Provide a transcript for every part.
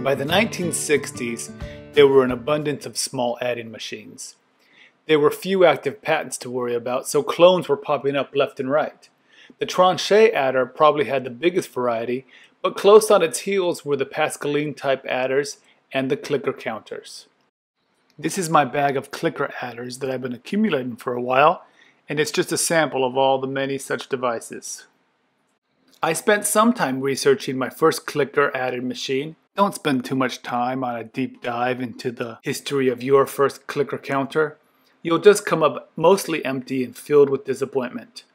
By the 1960s, there were an abundance of small adding machines. There were few active patents to worry about, so clones were popping up left and right. The Penn Adder probably had the biggest variety, but close on its heels were the Pascaline-type adders and the clicker counters. This is my bag of clicker adders that I've been accumulating for a while, and it's just a sample of all the many such devices. I spent some time researching my first clicker adder machine. Don't spend too much time on a deep dive into the history of your first clicker counter. You'll just come up mostly empty and filled with disappointment.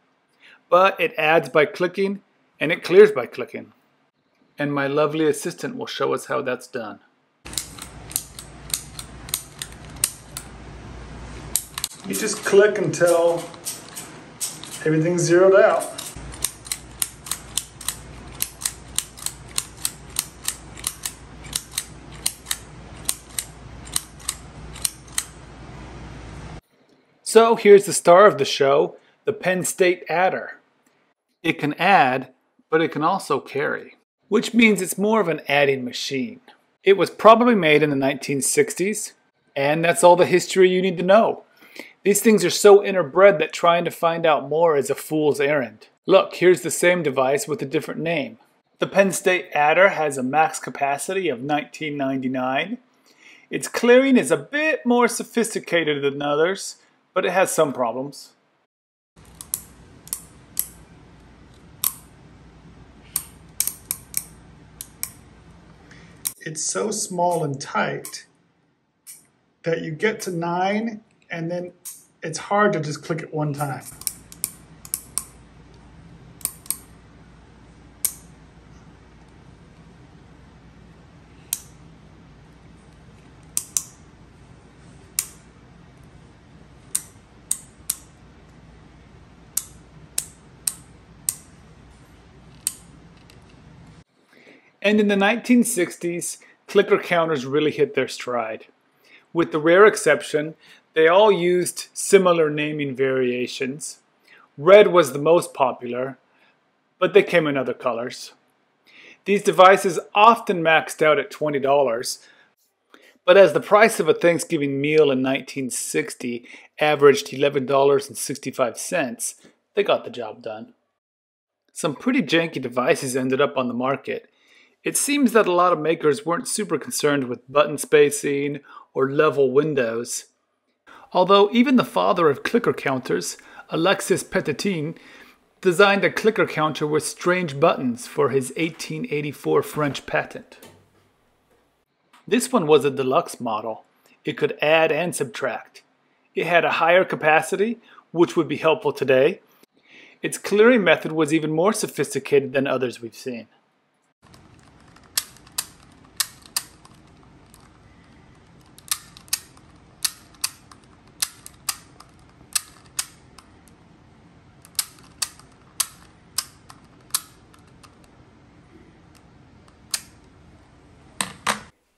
But it adds by clicking, and it clears by clicking. And my lovely assistant will show us how that's done. You just click until everything's zeroed out. So here's the star of the show, the Penn State Adder. It can add, but it can also carry, which means it's more of an adding machine. It was probably made in the 1960s, and that's all the history you need to know. These things are so interbred that trying to find out more is a fool's errand. Look, here's the same device with a different name. The Penn State Adder has a max capacity of 1999. Its clearing is a bit more sophisticated than others, but it has some problems. It's so small and tight that you get to 9 and then it's hard to just click it one time. And in the 1960s, clicker counters really hit their stride. With the rare exception, they all used similar naming variations. Red was the most popular, but they came in other colors. These devices often maxed out at $20, but as the price of a Thanksgiving meal in 1960 averaged $11.65, they got the job done. Some pretty janky devices ended up on the market. It seems that a lot of makers weren't super concerned with button spacing or level windows. Although even the father of clicker counters, Alexis Petitin, designed a clicker counter with strange buttons for his 1884 French patent. This one was a deluxe model. It could add and subtract. It had a higher capacity, which would be helpful today. Its clearing method was even more sophisticated than others we've seen.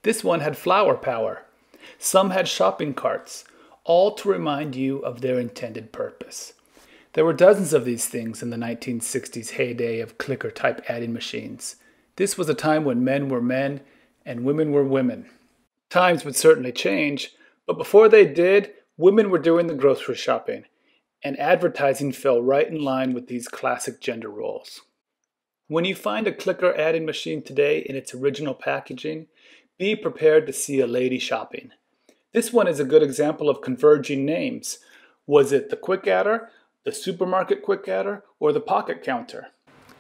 This one had flower power. Some had shopping carts, all to remind you of their intended purpose. There were dozens of these things in the 1960s heyday of clicker-type adding machines. This was a time when men were men and women were women. Times would certainly change, but before they did, women were doing the grocery shopping, and advertising fell right in line with these classic gender roles. When you find a clicker adding machine today in its original packaging, be prepared to see a lady shopping. This one is a good example of converging names. Was it the Quick Adder, the Supermarket Quick Adder, or the Pocket Counter?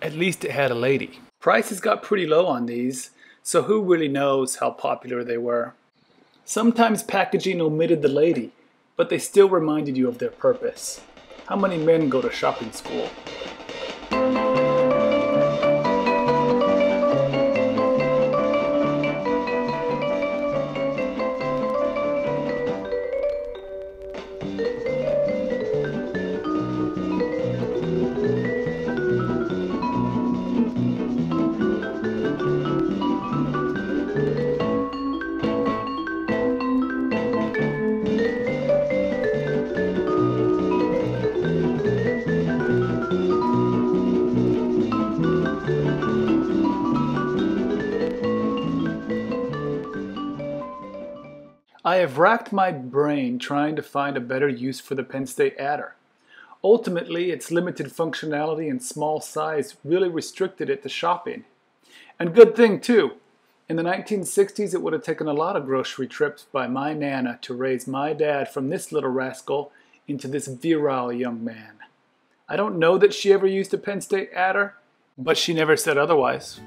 At least it had a lady. Prices got pretty low on these, so who really knows how popular they were. Sometimes packaging omitted the lady, but they still reminded you of their purpose. How many men go to shopping school? I have racked my brain trying to find a better use for the Penn State Adder. Ultimately, its limited functionality and small size really restricted it to shopping. And good thing too. In the 1960s, it would have taken a lot of grocery trips by my Nana to raise my dad from this little rascal into this virile young man. I don't know that she ever used a Penn State Adder, but she never said otherwise.